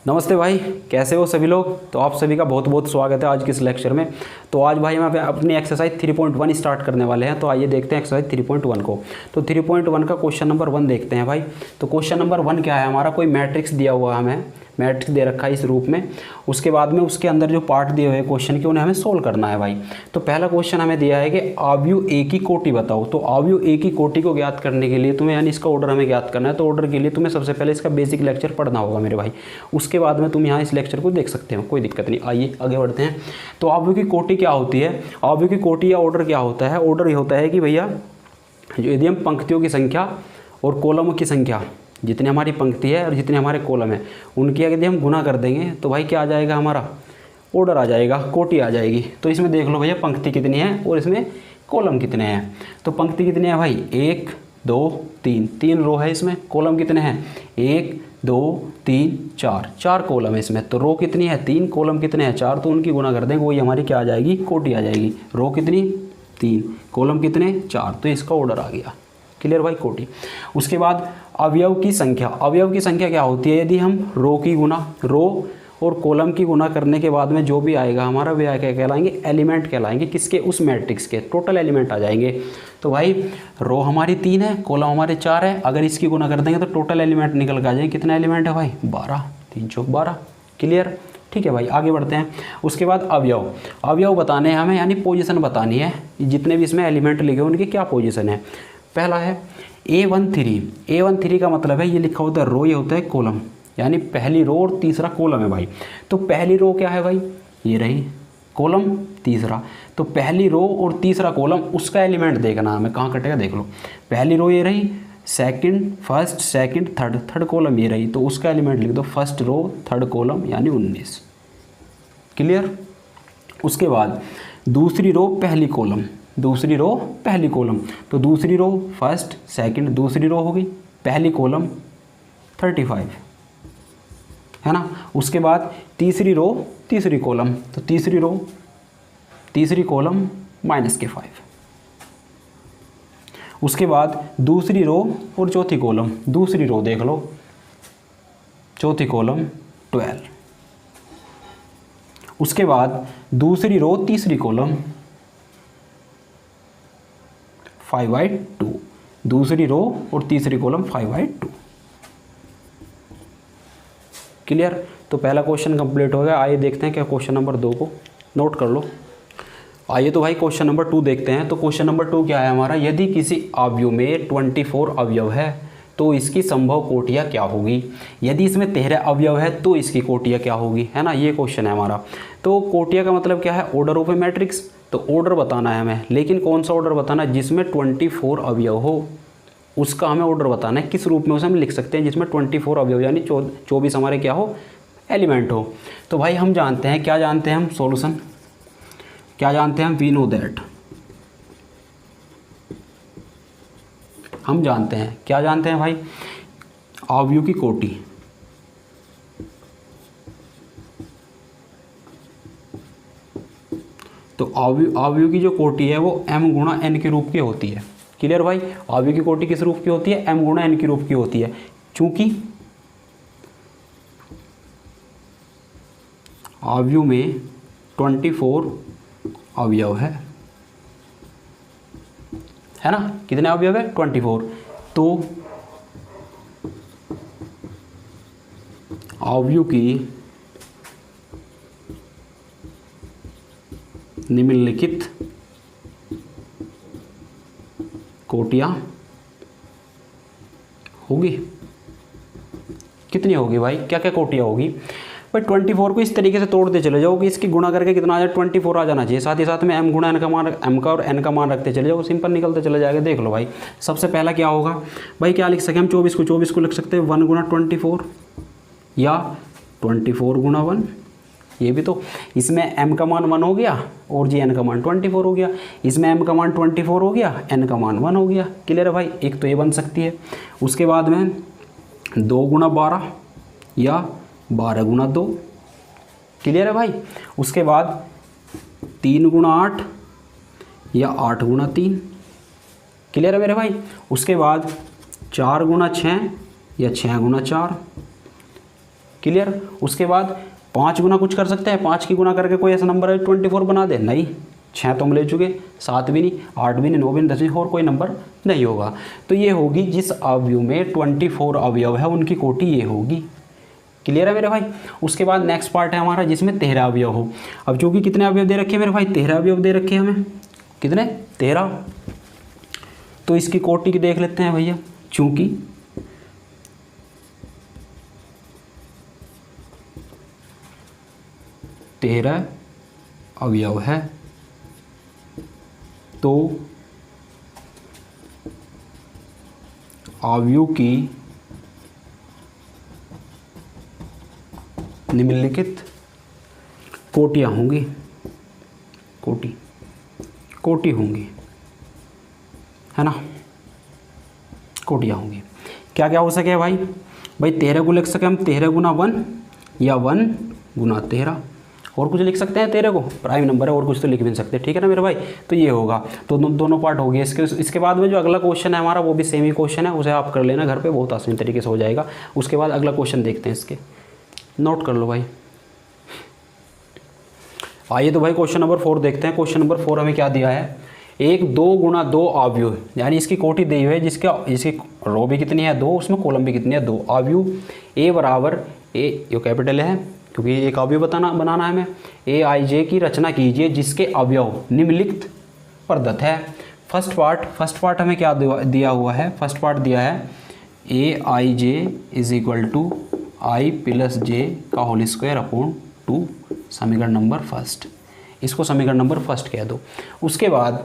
नमस्ते भाई, कैसे हो सभी लोग। तो आप सभी का बहुत बहुत स्वागत है आज के इस लेक्चर में। तो आज भाई हम अपनी एक्सरसाइज 3.1 स्टार्ट करने वाले हैं। तो आइए देखते हैं एक्सरसाइज 3.1 को। तो 3.1 का क्वेश्चन नंबर 1 देखते हैं भाई। तो क्वेश्चन नंबर 1 क्या है हमारा, कोई मैट्रिक्स दिया हुआ है, हमें मैट्रिक्स दे रखा है इस रूप में। उसके बाद में उसके अंदर जो पार्ट दिए हुए हैं क्वेश्चन के उन्हें हमें सोल्व करना है भाई। तो पहला क्वेश्चन हमें दिया है कि अवयव ए की कोटि बताओ। तो अवयव ए की कोटि को ज्ञात करने के लिए तुम्हें यानी इसका ऑर्डर हमें ज्ञात करना है। तो ऑर्डर के लिए तुम्हें सबसे पहले इसका बेसिक लेक्चर पढ़ना होगा मेरे भाई। उसके बाद में तुम यहाँ इस लेक्चर को देख सकते हो, कोई दिक्कत नहीं। आइए आगे बढ़ते हैं। तो अवयव की कोटि क्या होती है, अवयव की कोटि या ऑर्डर क्या होता है। ऑर्डर ये होता है कि भैया यदि हम पंक्तियों की संख्या और कॉलमों की संख्या, जितनी हमारी पंक्ति है और जितने हमारे कॉलम है, उनकी यदि हम गुना कर देंगे तो भाई क्या आ जाएगा, हमारा ऑर्डर आ जाएगा, कोटि आ जाएगी। तो इसमें देख लो भैया पंक्ति कितनी है और इसमें कॉलम कितने हैं। तो पंक्ति कितनी है भाई, 1 2 3, 3 रो है इसमें। कॉलम कितने हैं, 1 2 3 4, 4 कॉलम है इसमें। तो रो कितनी है, 3, कॉलम कितने हैं, 4। तो उनकी गुना कर देंगे, वही हमारी क्या आ जाएगी, कोटि आ जाएगी। रो कितनी, 3, कॉलम कितने, 4। तो इसका ऑर्डर आ गया। क्लियर भाई, कोटि। उसके बाद अवयव की संख्या। अवयव की संख्या क्या होती है, यदि हम रो की गुना, रो और कॉलम की गुना करने के बाद में जो भी आएगा हमारा, वे क्या कहलाएंगे, एलिमेंट कहलाएंगे। किसके, उस मैट्रिक्स के टोटल एलिमेंट आ जाएंगे। तो भाई रो हमारी 3 है, कॉलम हमारे 4 है। अगर इसकी गुना कर देंगे तो टोटल एलिमेंट निकल के आ जाएंगे। कितना एलिमेंट है भाई, 12, 3 चौक 12। क्लियर, ठीक है भाई। आगे बढ़ते हैं। उसके बाद अवयव, अवयव बताने हैं हमें, यानी पोजीशन बतानी है। जितने भी इसमें एलिमेंट लिखे उनकी क्या पोजीशन है। पहला है A13। A13 का मतलब है, ये लिखा होता है रो, ये होता है कॉलम, यानी पहली रो और तीसरा कॉलम है भाई। तो पहली रो क्या है भाई, ये रही, कॉलम तीसरा। तो पहली रो और तीसरा कॉलम, उसका एलिमेंट देखना हमें कहाँ कटेगा, देख लो। पहली रो ये रही, second, first, second, third, third column ये रही। तो उसका एलिमेंट लिख दो, फर्स्ट रो थर्ड कॉलम, यानी 19। क्लियर। उसके बाद दूसरी रो पहली कॉलम, दूसरी रो पहली कॉलम। तो दूसरी रो फर्स्ट सेकंड, दूसरी रो होगी, पहली कॉलम 35 है ना। उसके बाद तीसरी रो तीसरी कॉलम, तो तीसरी रो तीसरी कॉलम -5। उसके बाद दूसरी रो और चौथी कॉलम, दूसरी रो देख लो, चौथी कॉलम 12। उसके बाद दूसरी रो तीसरी कॉलम 5/2, दूसरी रो और तीसरी कॉलम 5/2। क्लियर। तो पहला क्वेश्चन कंप्लीट हो गया। आइए देखते हैं क्या क्वेश्चन नंबर 2 को नोट कर लो। आइए तो भाई क्वेश्चन नंबर 2 देखते हैं। तो क्वेश्चन नंबर 2 क्या है हमारा, यदि किसी अवयव में 24 अवयव है तो इसकी संभव कोटियाँ क्या होगी। यदि इसमें 13 अवयव है तो इसकी कोटियाँ क्या होगी, है ना, ये क्वेश्चन है हमारा। तो कोटियाँ का मतलब क्या है, ऑर्डर ऑफ ए मैट्रिक्स। तो ऑर्डर बताना है हमें, लेकिन कौन सा ऑर्डर बताना है, जिसमें 24 अवयव हो, उसका हमें ऑर्डर बताना है। किस रूप में उसे हम लिख सकते हैं, जिसमें 24 अवयव यानी 24 हमारे क्या हो, एलिमेंट हो। तो भाई हम जानते हैं, क्या जानते हैं हम, सॉल्यूशन क्या जानते हैं हम, वी नो दैट। हम जानते हैं, क्या जानते हैं भाई, अवयव की कोटि। तो अवयव की जो कोटि है वो m गुणा n के रूप की होती है। क्लियर भाई। अवयव की कोटि किस रूप की होती है, m गुणा n के रूप की होती है। चूंकि अवयव में 24 अवयव है ना, कितने अवयव है, 24। तो अवयव की निम्नलिखित कोटियां होगी। कितनी होगी भाई, क्या क्या कोटियां होगी भाई। 24 को इस तरीके से तोड़ते चले जाओ कि इसकी गुणा करके कितना आ जाए, 24 आ जाना चाहिए। साथ ही साथ में m गुणा n का मान, m का और n का मान रखते चले जाओ, सिंपल निकलते चले जाएगा। देख लो भाई, सबसे पहला क्या होगा भाई, क्या लिख सके हम, 24 को लिख सकते हैं 1 गुणा 24 या 24 गुणा 1। ये भी तो, इसमें m का मान 1 हो गया और जी n का मान 24 हो गया। इसमें m का मान 24 हो गया, n का मान 1 हो गया। क्लियर है भाई, एक तो ये बन सकती है। उसके बाद में 2 गुणा 12 या 12 गुणा 2। क्लियर है भाई। उसके बाद 3 गुणा 8 या 8 गुणा 3। क्लियर है मेरे भाई। उसके बाद 4 गुणा 6 या 6 गुणा 4। क्लियर। उसके बाद 5 गुना कुछ कर सकते हैं, 5 की गुना करके कोई ऐसा नंबर है 24 बना दे, नहीं। 6 तो हम ले चुके, 7 भी नहीं, 8 भी नहीं, 9 भी नहीं, 10 भी नहीं, और कोई नंबर नहीं होगा। तो ये होगी जिस अवयव में 24 अवयव है उनकी कोटि ये होगी। क्लियर है मेरे भाई। उसके बाद नेक्स्ट पार्ट है हमारा जिसमें 13 अवयव हो। अब चूंकि कितने अवयव दे रखे हैं मेरे भाई, 13 अवयव दे रखे हैं हमें, कितने 13। तो इसकी कोटि की देख लेते हैं भैया। चूंकि तेरह अवयव है तो अवयव की निम्नलिखित कोटियां होंगी, कोटि होंगी, है ना, कोटियां होंगी। क्या क्या हो सके भाई, 13 को लिख सके हम 13 गुना 1 या 1 गुना 13, और कुछ लिख सकते हैं 13 को, प्राइम नंबर है, और कुछ तो लिख भी नहीं सकते, ठीक है ना मेरे भाई। तो ये होगा, तो दोनों पार्ट हो गए। इसके बाद में जो अगला क्वेश्चन है हमारा वो भी सेम ही क्वेश्चन है, उसे आप कर लेना घर पे, बहुत आसान तरीके से हो जाएगा। उसके बाद अगला क्वेश्चन देखते हैं, इसके नोट कर लो भाई। आइए तो भाई क्वेश्चन नंबर 4 देखते हैं। क्वेश्चन नंबर 4 हमें क्या दिया है, एक 2 गुना 2 अवयव, यानी इसकी कोटि दी हुई है इसकी रो भी कितनी है 2, उसमें कॉलम भी कितनी है 2। अवयव ए बराबर ए, ये कैपिटल है क्योंकि एक अवयव बनाना है हमें। AIJ की रचना कीजिए जिसके अवयव निम्नलिखित प्रदत्त है। फर्स्ट पार्ट हमें क्या दिया हुआ है, फर्स्ट पार्ट दिया है AIJ is equal to I plus J का होल स्क्वायर अपॉन 2, समीकरण नंबर फर्स्ट। इसको समीकरण नंबर फर्स्ट कह दो। उसके बाद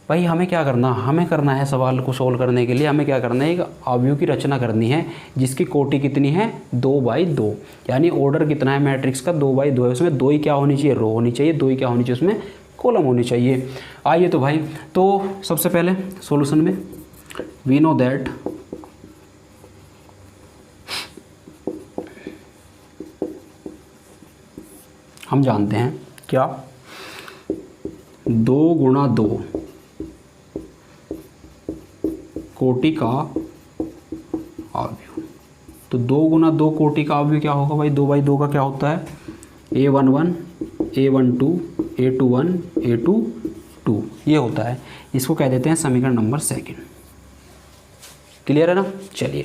भाई हमें क्या करना है सवाल को सोल्व करने के लिए हमें क्या करना है, एक अवयव की रचना करनी है जिसकी कोटि कितनी है 2/2, यानी ऑर्डर कितना है मैट्रिक्स का 2/2 है। उसमें 2 ही क्या होनी चाहिए, रो होनी चाहिए, 2 ही क्या होनी चाहिए, उसमें कॉलम होनी चाहिए। आइए तो भाई, तो सबसे पहले सॉल्यूशन में वी नो दैट हम जानते हैं क्या, 2 गुणा 2 कोटि का अवयव। तो 2 गुना 2 कोटि का अवयव क्या होगा भाई, 2/2 का क्या होता है A11 A12 A21 A22 ये होता है। इसको कह देते हैं समीकरण नंबर सेकंड। क्लियर है ना। चलिए,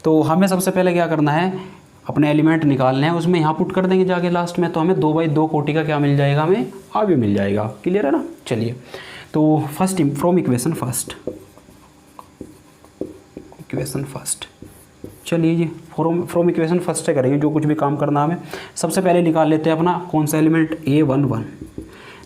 तो हमें सबसे पहले क्या करना है, अपने एलिमेंट निकालने हैं, उसमें यहाँ पुट कर देंगे जाके लास्ट में, तो हमें 2/2 कोटि का क्या मिल जाएगा, हमें अवयव मिल जाएगा। क्लियर है ना। चलिए, तो फर्स्ट फ्रॉम इक्वेशन फर्स्ट चलिए जी, फ्रॉम इक्वेशन फर्स्ट से करेंगे जो कुछ भी काम करना हमें। सबसे पहले निकाल लेते हैं अपना कौन सा एलिमेंट, A11।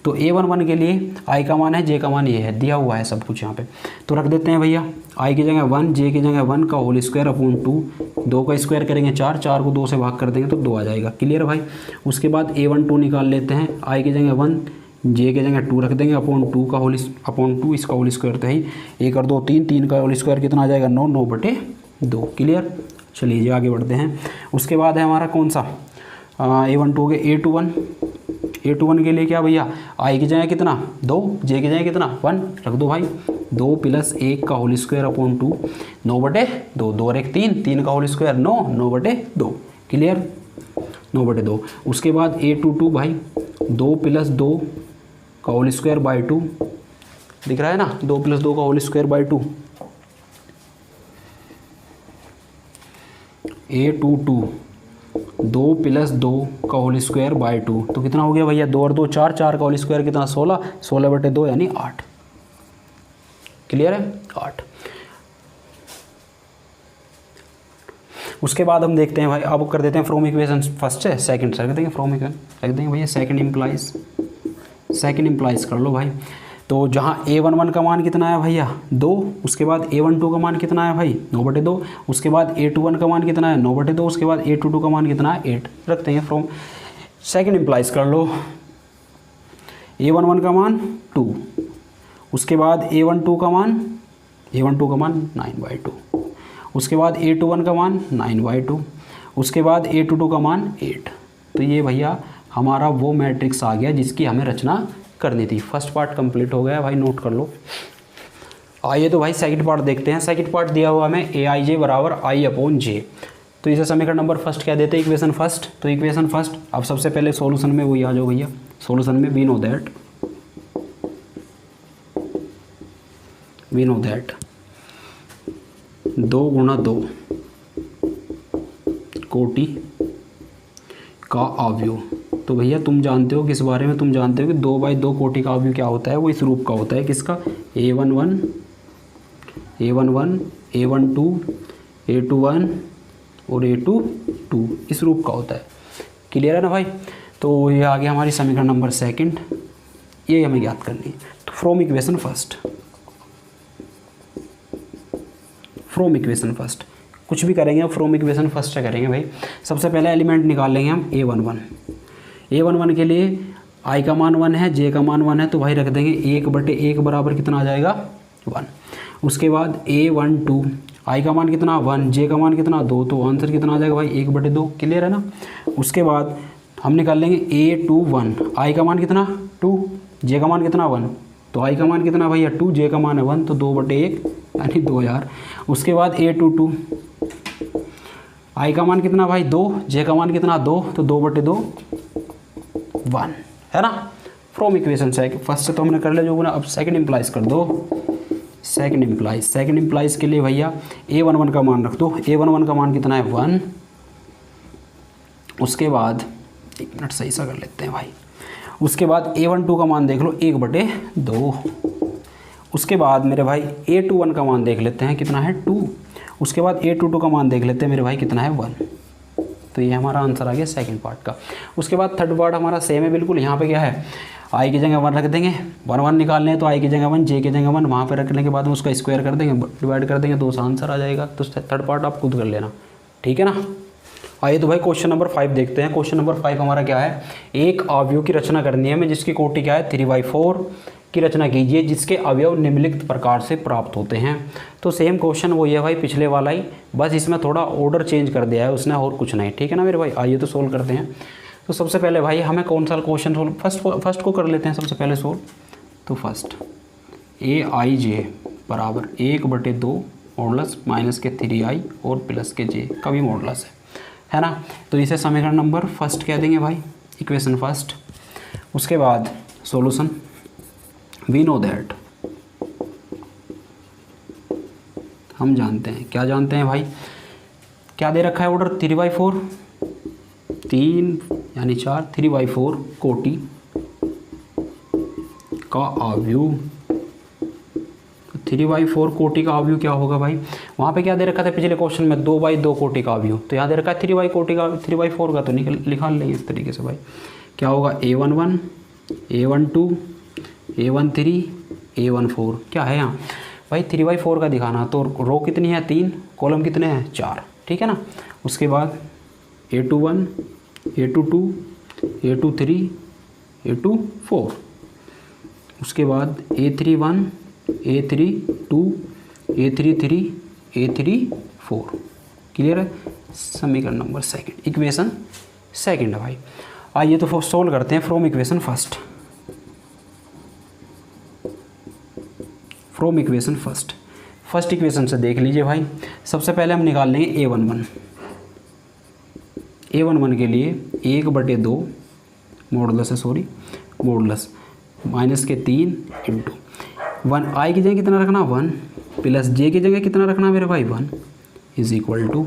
तो A11 के लिए I का मान है, J का मान ये है, दिया हुआ है सब कुछ यहाँ पे, तो रख देते हैं भैया। I की जगह 1, J की जगह 1 का होल स्क्वायर अपॉन 2, 2 का स्क्वायर करेंगे 4, 4 को 2 से भाग कर देंगे तो 2 आ जाएगा। क्लियर भाई। उसके बाद A12 निकाल लेते हैं, I की जगह 1, J की जगह 2 रख देंगे अपॉन 2 इसका होल स्क्वायर तो है 1 और 2 3, 3 का होल स्क्वायर कितना आ जाएगा 9, 9/2। क्लियर। चलिए जी आगे बढ़ते हैं। उसके बाद है हमारा कौन सा, A12 के A21 के लिए क्या भैया, I की जगह कितना 2, J की जगह कितना 1 रख दो भाई, 2 + 1 का होल स्क्वायर अपॉन 2, 9/2, 2 और 1 3, 3 का होल स्क्वायर 9, 9/2। क्लियर, 9/2। उसके बाद A22 भाई 2 + 2 का होल स्क्वायर बाई 2, दिख रहा है ना, 2 + 2 का होल स्क्वायर बाई 2। A22 2 + 2 का होल स्क्वायर बाई 2, तो कितना हो गया भैया, 2 और 2 4, 4 का होल स्क्वायर कितना 16, 16/2 यानी 8। क्लियर है, 8। उसके बाद हम देखते हैं भाई, अब कर देते हैं फ्रॉम इक्वेशन फर्स्ट है सेकंड से रख देंगे, फ्रॉम इक्वेशन रख देंगे भैया, सेकंड इम्प्लाइज कर लो भाई। तो जहाँ A11 का मान कितना है भैया 2, उसके बाद A12 का मान कितना है भाई 9/2, उसके बाद A21 का मान कितना है 9/2, उसके बाद A22 का मान कितना है 8 रखते हैं। फ्रॉम सेकंड इम्प्लाइज कर लो, A11 का मान 2, उसके बाद A12 का मान 9/2, उसके बाद A21 का मान 9/2, उसके बाद A22 का मान 8। तो ये भैया हमारा वो मैट्रिक्स आ गया जिसकी हमें रचना करनी थी। फर्स्ट पार्ट कंप्लीट हो गया भाई, नोट कर लो। आइए तो भाई सेकंड पार्ट देखते हैं। सेकंड पार्ट दिया हुआ हमें AIJ बराबर I/J। तो इसे समीकरण नंबर फर्स्ट क्या देते हैं, इक्वेशन फर्स्ट। तो इक्वेशन फर्स्ट, अब सबसे पहले सॉल्यूशन में वही आ जाओ भैया, सॉल्यूशन में वी नो दैट 2 गुणा 2 कोटि का अवयव। तो भैया तुम जानते हो किस बारे में, तुम जानते हो कि 2/2 कोटि का अवयव क्या होता है, वो इस रूप का होता है, किसका, A11 A11 A12 A21 और A22 इस रूप का होता है। क्लियर है ना भाई। तो ये आ गया हमारी समीकरण नंबर सेकंड, ये हमें याद करनी है। तो फ्रॉम इक्वेशन फर्स्ट कुछ भी करेंगे अब फ्रॉम इक्वेशन फर्स्ट से करेंगे भाई। सबसे पहले एलिमेंट निकाल लेंगे हम A11 के लिए i का मान 1 है, j का मान 1 है, तो भाई रख देंगे 1/1 बराबर कितना आ जाएगा 1। उसके बाद A12 i का मान कितना 1, j का मान कितना 2, तो आंसर कितना आ जाएगा भाई 1/2। क्लियर है ना। उसके बाद हम निकाल लेंगे A21 i का मान कितना 2, j का मान कितना 1, तो i का मान कितना भैया 2, j का मान है 1, तो 2/1 यानी 2 यार। उसके बाद A22 i का मान कितना भाई 2, j का मान कितना 2, तो 2/2 1 है ना। फ्रॉम इक्वेशन फर्स्ट से तो हमने कर लिया जो ना, अब सेकंड इम्प्लाइज कर दो। सेकंड इम्प्लाइज के लिए भैया A11 का मान रख दो। A11 का मान कितना है 1। उसके बाद 1 मिनट सही सा कर लेते हैं भाई। उसके बाद A12 का मान देख लो 1/2। उसके बाद मेरे भाई A21 का मान देख लेते हैं कितना है 2। उसके बाद A22 का मान देख लेते हैं मेरे भाई कितना है 1। तो ये हमारा आंसर आ गया सेकंड पार्ट का। उसके बाद थर्ड पार्ट हमारा सेम है बिल्कुल। यहाँ पे क्या है, i की जगह 1 रख देंगे, 1 निकालने हैं तो i की जगह 1, j की जगह 1 वहाँ पे रखने के बाद में उसका स्क्वायर कर देंगे, डिवाइड कर देंगे, तो आंसर आ जाएगा। तो थर्ड पार्ट आप खुद कर लेना, ठीक है ना। आइए तो भाई क्वेश्चन नंबर 5 देखते हैं। क्वेश्चन नंबर 5 हमारा क्या है, एक अवयव की रचना करनी है हमें जिसकी कोटि क्या है 3/4 की रचना कीजिए जिसके अवयव निम्नलिखित प्रकार से प्राप्त होते हैं। तो सेम क्वेश्चन वो है भाई पिछले वाला ही, बस इसमें थोड़ा ऑर्डर चेंज कर दिया है उसने और कुछ नहीं, ठीक है ना मेरे भाई। आइए तो सोल्व करते हैं। तो सबसे पहले भाई हमें कौन सा क्वेश्चन सोल्व, फर्स्ट को कर लेते हैं सबसे पहले सोल्व। तो फर्स्ट Aij बराबर 1/2 मॉडुलस माइनस के 3i और प्लस के j का भी मॉडुलस है ना। तो इसे समीकरण नंबर फर्स्ट कह देंगे भाई, इक्वेशन फर्स्ट। उसके बाद सॉल्यूशन, वी नो दैट, हम जानते हैं, क्या जानते हैं भाई, क्या दे रखा है ऑर्डर 3/4, 3 यानी 4, 3/4 कोटि का अवयव। 3/4 कोटि का अवयव क्या होगा भाई, वहाँ पे क्या दे रखा था पिछले क्वेश्चन में 2/2 कोटि का अवयव, तो यहाँ दे रखा है 3/4 का, तो निकाल लेंगे इस तरीके से भाई। क्या होगा A11 A12 A13 A14, क्या है यहाँ भाई 3/4 का दिखाना, तो रो कितनी है 3, कॉलम कितने हैं 4, ठीक है ना। उसके बाद A21 A22 A23 A24, उसके बाद A31 A32 A33 A34। Clear है, समीकरण नंबर सेकंड, इक्वेशन सेकंड है भाई। आइए तो सोल्व करते हैं from equation first. From equation first equation से देख लीजिए भाई। सबसे पहले हम निकाल लेंगे A11 के लिए 1/2 मॉडुलस है, सॉरी मॉडुलस माइनस के 3 इंटू 1, i की जगह कितना रखना 1 प्लस j की जगह कितना रखना मेरे भाई 1 इज इक्वल टू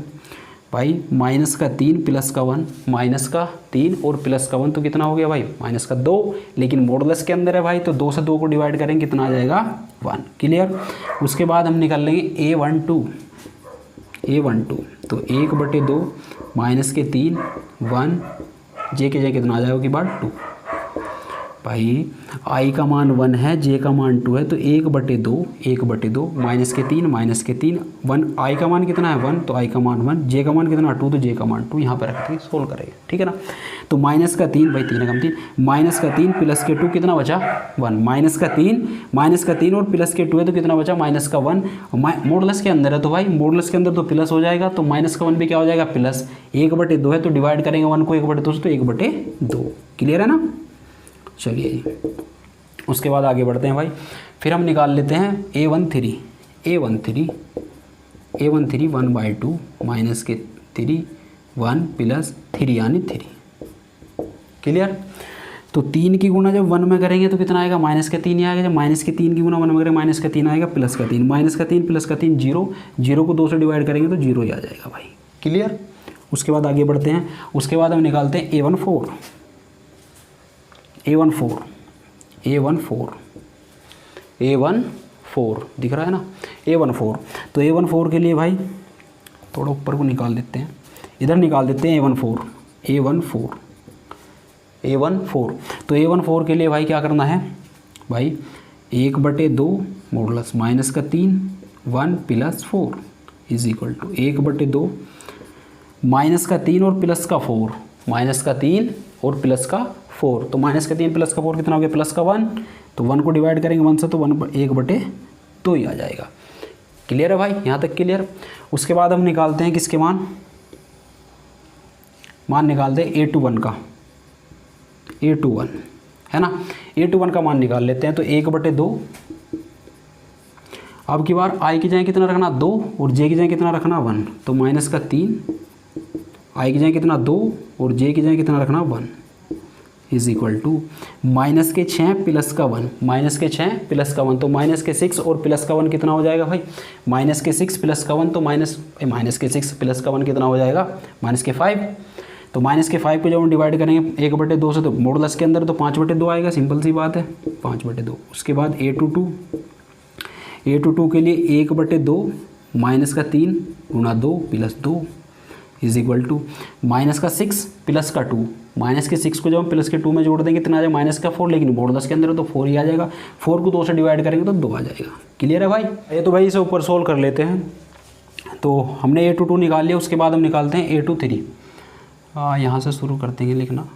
भाई माइनस का 3 प्लस का 1, माइनस का 3 और प्लस का 1 तो कितना हो गया भाई माइनस का 2, लेकिन मॉडुलस के अंदर है भाई तो 2 से 2 को डिवाइड करेंगे कितना आ जाएगा 1। क्लियर। उसके बाद हम निकाल लेंगे A12 तो 1/2 माइनस के 3 1, j की जगह कितना आ जाएगा कि बाद 2। भाई i का मान 1 है, j का मान 2 है, तो 1/2 माइनस के 3 1, i का मान कितना है 1 तो i का मान 1, j का मान कितना 2 तो j का मान 2, यहाँ पर रख के सोल्व करेंगे, ठीक है ना। तो माइनस का 3 भाई 3 कम 3, माइनस का 3 प्लस के 2 कितना बचा 1, माइनस का 3 और प्लस के 2 है तो कितना बचा माइनस का 1, मॉडुलस के अंदर है तो भाई मॉडुलस के अंदर तो प्लस हो जाएगा, तो माइनस का 1 भी क्या हो जाएगा प्लस, 1/2 है तो डिवाइड करेंगे 1 को 1/2 से तो 1/2। क्लियर है ना। चलिए जी, उसके बाद आगे बढ़ते हैं भाई। फिर हम निकाल लेते हैं A13 1/2 माइनस के 3 1 प्लस 3 यानी 3। क्लियर। तो 3 की गुना जब 1 में करेंगे तो कितना आएगा, माइनस का 3 ही आएगा। जब माइनस के 3 की गुना 1 में करेंगे माइनस का 3 आएगा, प्लस का 3, माइनस का 3 प्लस का 3 0, 0 को 2 से डिवाइड करेंगे तो 0 ही आ जाएगा भाई। क्लियर। उसके बाद आगे बढ़ते हैं। उसके बाद हम निकालते हैं A14 दिख रहा है ना, A14। तो A14 के लिए भाई थोड़ा ऊपर को निकाल देते हैं, इधर निकाल देते हैं A14। तो A14 के लिए भाई क्या करना है भाई, 1/2 मॉडुलस माइनस का 3 1 plus 4 is equal to 1/2 minus का 3 और प्लस का 4, माइनस का 3 और प्लस का 4। तो माइनस का 3 प्लस का 4 कितना हो गया, प्लस का 1। तो 1 को डिवाइड करेंगे 1 से तो 1/2 ही आ जाएगा। क्लियर है भाई, यहाँ तक क्लियर। उसके बाद हम निकालते हैं किसके मान निकालते हैं A21 का, A21 है ना, A21 का मान निकाल लेते हैं। तो 1/2, अब की बार I की जगह कितना रखना 2 और J की जगह कितना रखना 1। तो माइनस का 3, I की जगह कितना 2 और J की जगह कितना रखना 1 इज इक्वल टू माइनस के 6 प्लस का 1, माइनस के 6 प्लस का 1। तो माइनस के 6 और प्लस का 1 कितना हो जाएगा भाई, माइनस के 6 प्लस का 1। तो माइनस के 6 प्लस का 1 कितना हो जाएगा, माइनस के 5। तो माइनस के 5 को जब हम डिवाइड करेंगे 1/2 से तो मॉडुलस के अंदर तो 5/2 आएगा, सिंपल सी बात है 5/2। उसके बाद A22 के लिए 1/2 माइनस का 3 गुना 2 plus 2 is equal to minus का 6 प्लस का 2। माइनस के 6 को जब हम प्लस के 2 में जोड़ देंगे कितना आ जाएगा, माइनस का 4, लेकिन मॉडुलस के अंदर है तो 4 ही आ जाएगा। 4 को 2 से डिवाइड करेंगे तो 2 आ जाएगा। क्लियर है भाई। ये तो भाई इसे ऊपर सोल्व कर लेते हैं। तो हमने A22 निकाल लिया। उसके बाद हम निकालते हैं A23। यहाँ से शुरू करते हैं लिखना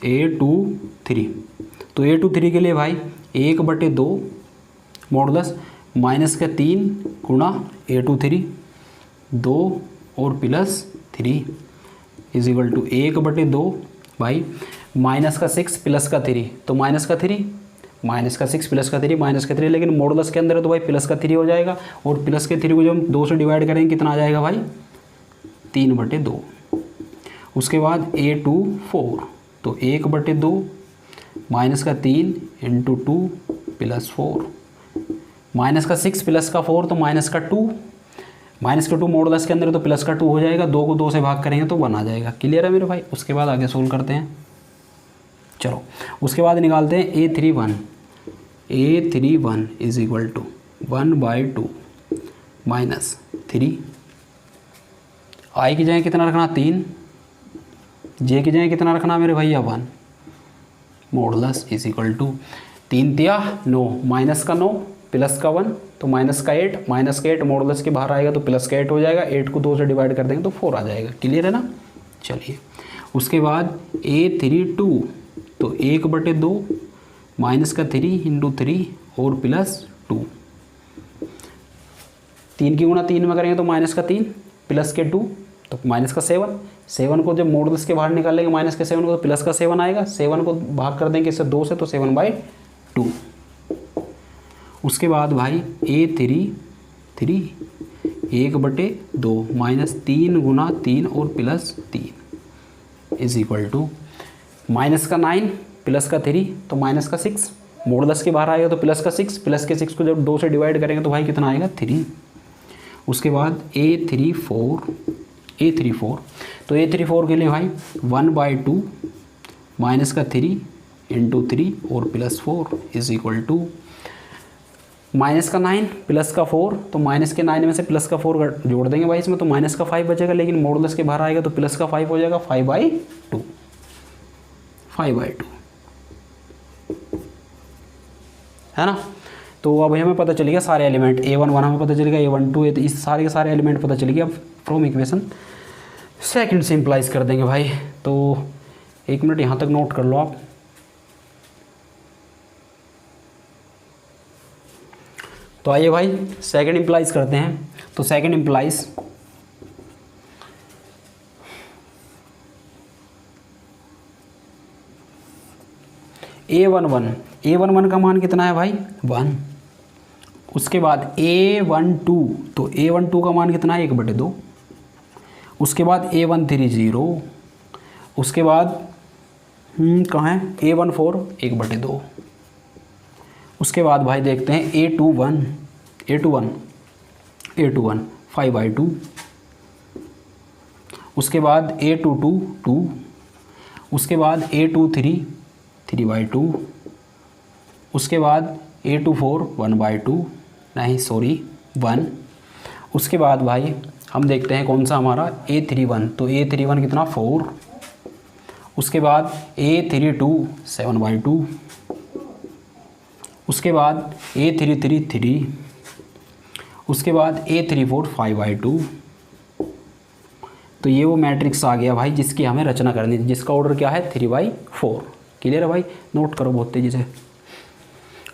A23। तो A23 के लिए भाई 1/2 मॉडुलस माइनस का 3 गुणा A23 2 और प्लस 3 इज इक्वल टू 1/2 भाई माइनस का 6 प्लस का 3। तो माइनस का 6 प्लस का 3 माइनस का 3, लेकिन मॉडुलस के अंदर है तो भाई प्लस का 3 हो जाएगा। और प्लस के 3 को जब हम 2 से डिवाइड करेंगे कितना आ जाएगा भाई, 3/2। उसके बाद A24। तो 1/2 माइनस का 3 इंटू 2 प्लस 4, माइनस का 6 प्लस का 4 तो माइनस का 2, माइनस का 2 मॉडुलस के अंदर तो प्लस का 2 हो जाएगा। 2 को 2 से भाग करेंगे तो 1 आ जाएगा। क्लियर है मेरे भाई। उसके बाद आगे सोल्व करते हैं। चलो उसके बाद निकालते हैं A31 is equal to 1/2 minus 3। I की जगह कितना रखना 3, J की जगह कितना रखना मेरे भैया 1। मॉडुलस इज इक्वल टू 3 तिया 9, माइनस का 9 प्लस का 1 तो माइनस का 8 मॉडुलस के बाहर आएगा तो प्लस का 8 हो जाएगा। 8 को 2 से डिवाइड कर देंगे तो 4 आ जाएगा। क्लियर है ना। चलिए उसके बाद A32। तो 1/2 माइनस का 3 इंटू 3 और प्लस 2। 3 की गुना 3 में करेंगे तो माइनस का 3 प्लस के 2 तो माइनस का 7 को जब मॉडुलस के बाहर निकालेंगे माइनस के 7 को तो प्लस का 7 आएगा। 7 को भाग कर देंगे इससे 2 से तो 7/2। उसके बाद भाई A33 1/2 माइनस 3 गुना 3 और plus 3 is equal to minus का 9 प्लस का 3 तो माइनस का 6। मॉडुलस के बाहर आएगा तो प्लस का 6, प्लस के 6 को जब 2 से डिवाइड करेंगे तो भाई कितना आएगा 3। उसके बाद A34। तो A34 के लिए भाई 1/2 माइनस का 3 इंटू 3 और plus 4 is equal to minus का 9 प्लस का 4 तो माइनस के 9 में से प्लस का 4 जोड़ देंगे भाई इसमें तो माइनस का 5 बचेगा, लेकिन मॉडुलस के बाहर आएगा तो प्लस का 5 हो जाएगा। 5/2 है ना। तो अब हमें पता चल गया सारे एलिमेंट A11 हमें पता चल गया, A12 इस सारे के सारे एलिमेंट पता चल गया। अब फ्रॉम इक्वेशन सेकंड से इम्प्लाइज कर देंगे भाई। तो 1 मिनट यहाँ तक नोट कर लो आप। तो आइए भाई सेकंड इम्प्लाइज करते हैं। तो सेकंड इम्प्लाइज A11 का मान कितना है भाई 1। उसके बाद A12 तो A12 का मान कितना है 1/2। उसके बाद A130, उसके बाद कहाँ है A14 1/2, उसके बाद भाई देखते हैं A21 5/2, उसके बाद A22 2, उसके बाद A23 3/2, उसके बाद A24 1/2 नहीं सॉरी 1, उसके बाद भाई हम देखते हैं कौन सा हमारा A31, तो A31 कितना 4, उसके बाद A32 7/2, उसके बाद A33 3, उसके बाद A34 5/2। तो ये वो मैट्रिक्स आ गया भाई जिसकी हमें रचना करनी थी, जिसका ऑर्डर क्या है 3/4। क्लियर है भाई, नोट करो बहुत तेज़ी से।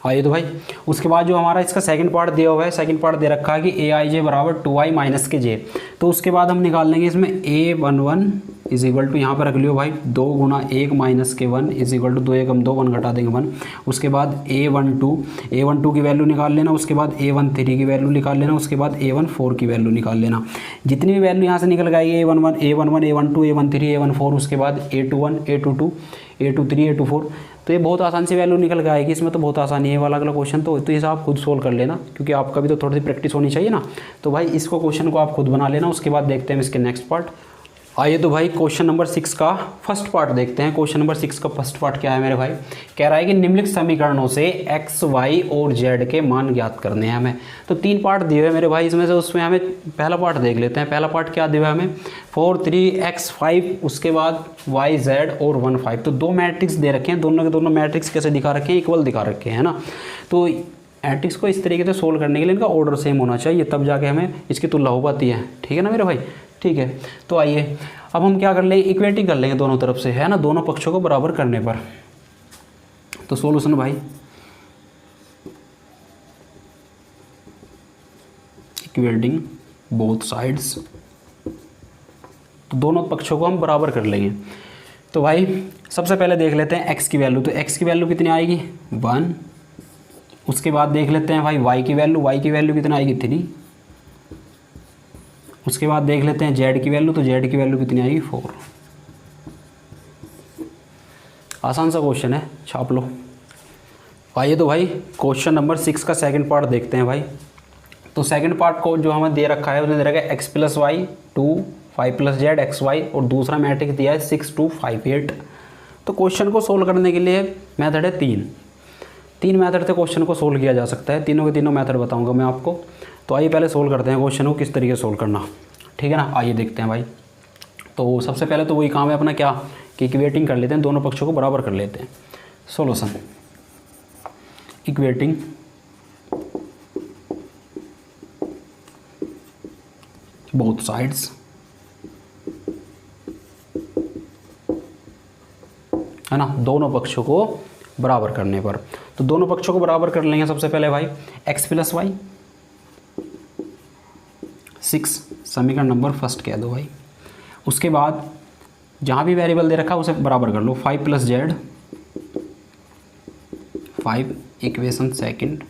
आइए तो भाई उसके बाद जो हमारा इसका सेकंड पार्ट दिया हुआ है, सेकंड पार्ट दे रखा है कि AIJ बराबर 2i माइनस के j। तो उसके बाद हम निकाल लेंगे इसमें A11 इज इक्वल टू, यहाँ पर रख लियो भाई 2 गुना 1 माइनस के 1 इज इक्वल टू 2 एकम 2 1 घटा देंगे 1। उसके बाद A12 की वैल्यू निकाल लेना, उसके बाद A13 की वैल्यू निकाल लेना, उसके बाद A14 की वैल्यू निकाल लेना। जितनी भी वैल्यू यहाँ से निकल गई A11 A12 A13 A14, उसके बाद A21 A22 A23 A24, तो ये बहुत आसान सी वैल्यू निकल के आएगी। इसमें तो बहुत आसानी है वाला अगला क्वेश्चन, तो ये आप खुद सोल्व कर लेना क्योंकि आपका भी तो थोड़ी सी प्रैक्टिस होनी चाहिए ना। तो भाई इसको क्वेश्चन को आप खुद बना लेना। उसके बाद देखते हैं इसके नेक्स्ट पार्ट। आइए तो भाई क्वेश्चन नंबर 6 का फर्स्ट पार्ट देखते हैं। क्वेश्चन नंबर 6 का फर्स्ट पार्ट क्या है मेरे भाई, कह रहा है कि निम्नलिखित समीकरणों से x, y और z के मान ज्ञात करने हैं हमें। तो 3 पार्ट दिए हुए मेरे भाई इसमें से, उसमें हमें पहला पार्ट देख लेते हैं। पहला पार्ट क्या दिया है हमें 4 3 x 5, उसके बाद y z और 1 5। तो 2 मैट्रिक्स दे रखे हैं, दोनों के दोनों मैट्रिक्स कैसे दिखा रखे हैं, इक्वल दिखा रखे हैं ना। तो मैट्रिक्स को इस तरीके से सोल्व करने के लिए इनका ऑर्डर सेम होना चाहिए, तब जाके हमें इसकी तुलना हो पाती है। ठीक है ना मेरे भाई, ठीक है। तो आइए अब हम क्या कर लेंगे, इक्वेटिंग कर लेंगे दोनों तरफ से, है ना, दोनों पक्षों को बराबर करने पर। तो सॉल्यूशन भाई इक्वेटिंग बोथ साइड्स, तो दोनों पक्षों को हम बराबर कर लेंगे। तो भाई सबसे पहले देख लेते हैं x की वैल्यू। तो x की वैल्यू कितनी आएगी 1। उसके बाद देख लेते हैं भाई y की वैल्यू कितना आएगी 3। उसके बाद देख लेते हैं z की वैल्यू, तो z की वैल्यू कितनी आएगी 4। आसान सा क्वेश्चन है, छाप लो। आइए तो भाई क्वेश्चन नंबर 6 का सेकंड पार्ट देखते हैं भाई। तो सेकंड पार्ट को जो हमें दे रखा है उसने दे रखा है x + y 2 5 + z xy, और दूसरा मैट्रिक्स दिया है 6 2 5 8। तो क्वेश्चन को सोल्व करने के लिए मेथड है 3 मेथड से क्वेश्चन को सोल्व किया जा सकता है। तीनों के तीनों मेथड बताऊंगा मैं आपको। तो आइए पहले सोल्व करते हैं क्वेश्चन को किस तरीके से सोल्व करना, ठीक है ना। आइए देखते हैं भाई। तो सबसे पहले तो वही काम है अपना क्या कि इक्वेटिंग कर लेते हैं, दोनों पक्षों को बराबर कर लेते हैं। सॉल्यूशन इक्वेटिंग बोथ साइड्स, है ना, दोनों पक्षों को बराबर करने पर। तो दोनों पक्षों को बराबर कर लेंगे सबसे पहले भाई x + y 6, समीकरण नंबर फर्स्ट कह दो भाई। उसके बाद जहाँ भी वेरिएबल दे रखा है उसे बराबर कर लो 5 + z 5, इक्वेशन सेकंड।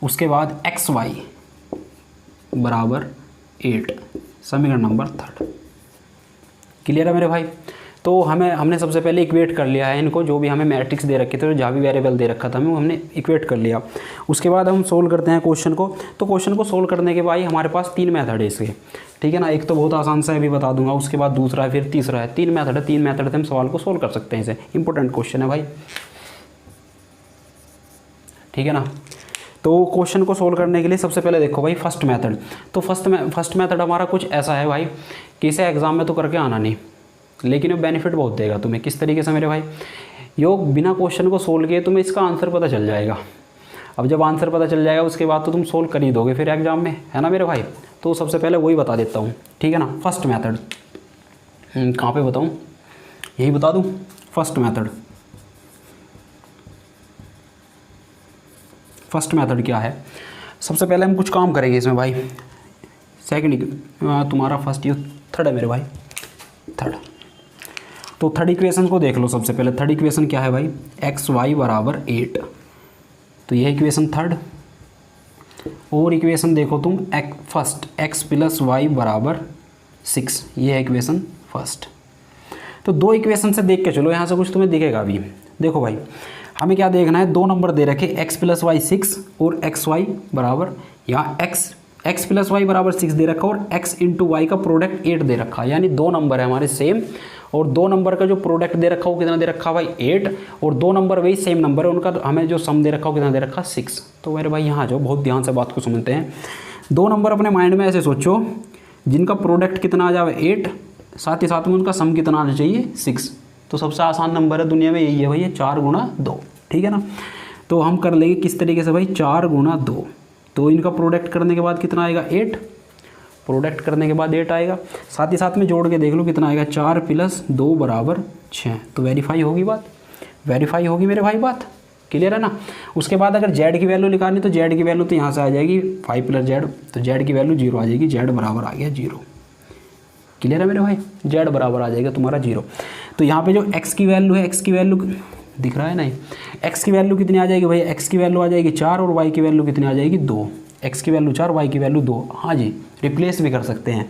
उसके बाद xy बराबर 8, समीकरण नंबर थर्ड। क्लियर है मेरे भाई। तो हमने सबसे पहले इक्वेट कर लिया है इनको, जो भी हमें मैट्रिक्स दे रखे थे, जहाँ भी वेरिएबल दे रखा था हमें, हमने इक्वेट कर लिया। उसके बाद हम सोल्व करते हैं क्वेश्चन को। तो क्वेश्चन को सोल्व करने के बाद हमारे पास 3 मेथड है इसके, ठीक है ना। एक तो बहुत आसान सा है, अभी बता दूंगा। उसके बाद दूसरा है, फिर तीसरा है। 3 मेथड है, 3 मेथड से हम सवाल को सोल्व कर सकते हैं। इसे इंपॉर्टेंट क्वेश्चन है भाई, ठीक है ना। तो क्वेश्चन को सोल्व करने के लिए सबसे पहले देखो भाई फर्स्ट मेथड। तो फर्स्ट मेथड हमारा कुछ ऐसा है भाई कि इसे एग्जाम में तो करके आना नहीं, लेकिन ये बेनिफिट बहुत देगा तुम्हें। किस तरीके से मेरे भाई, योग बिना क्वेश्चन को सोल्व किए तुम्हें इसका आंसर पता चल जाएगा। अब जब आंसर पता चल जाएगा उसके बाद तो तुम सोल्व कर ही दोगे फिर एग्जाम में, है ना मेरे भाई। तो सबसे पहले वही बता देता हूँ, ठीक है ना। फर्स्ट मेथड कहाँ पे बताऊँ, यही बता दूँ। फर्स्ट मेथड क्या है, सबसे पहले हम कुछ काम करेंगे इसमें भाई। सेकंड तुम्हारा फर्स्ट, ये थर्ड है मेरे भाई, थर्ड। तो थर्ड इक्वेशन को देख लो सबसे पहले। थर्ड इक्वेशन क्या है भाई, xy बराबर 8। तो यह इक्वेशन थर्ड। और इक्वेशन देखो तुम फर्स्ट x + y बराबर 6, ये है इक्वेशन फर्स्ट। तो दो इक्वेशन से देख के चलो, यहाँ से कुछ तुम्हें दिखेगा अभी। देखो भाई, हमें क्या देखना है, दो नंबर दे रखे x + y 6 और xy बराबर, यहाँ x + y बराबर 6 दे रखा और x × y का प्रोडक्ट 8 दे रखा, यानी दो नंबर है हमारे सेम, और दो नंबर का जो प्रोडक्ट दे रखा वो कितना दे रखा भाई 8, और दो नंबर वही सेम नंबर है उनका, हमें जो सम दे रखा वो कितना दे रखा 6। तो मेरे भाई यहाँ जो बहुत ध्यान से बात को समझते हैं, दो नंबर अपने माइंड में ऐसे सोचो जिनका प्रोडक्ट कितना आ जाए 8, साथ ही साथ में उनका सम कितना आना चाहिए 6। तो सबसे आसान नंबर है दुनिया में यही है भाई, ये 4 × 2, ठीक है ना। तो हम कर लेंगे किस तरीके से भाई, 4 × 2, तो इनका प्रोडक्ट करने के बाद कितना आएगा 8, प्रोडक्ट करने के बाद 8 आएगा, साथ ही साथ में जोड़ के देख लो कितना आएगा, 4 + 2 = 6। तो वेरीफाई होगी बात, वेरीफाई होगी मेरे भाई, बात क्लियर है ना। उसके बाद अगर z की वैल्यू निकालनी तो z की वैल्यू तो यहाँ से आ जाएगी 5 + z, तो z की वैल्यू 0 आ जाएगी, z बराबर आ गया 0। क्लियर है मेरे भाई, z बराबर आ जाएगा तुम्हारा 0। तो यहाँ पे जो x की वैल्यू है, x की वैल्यू दिख रहा है नहीं, x की वैल्यू कितनी आ जाएगी भाई, x की वैल्यू आ जाएगी 4 और y की वैल्यू कितनी आ जाएगी 2। x की वैल्यू 4, y की वैल्यू 2। हाँ जी, रिप्लेस भी कर सकते हैं,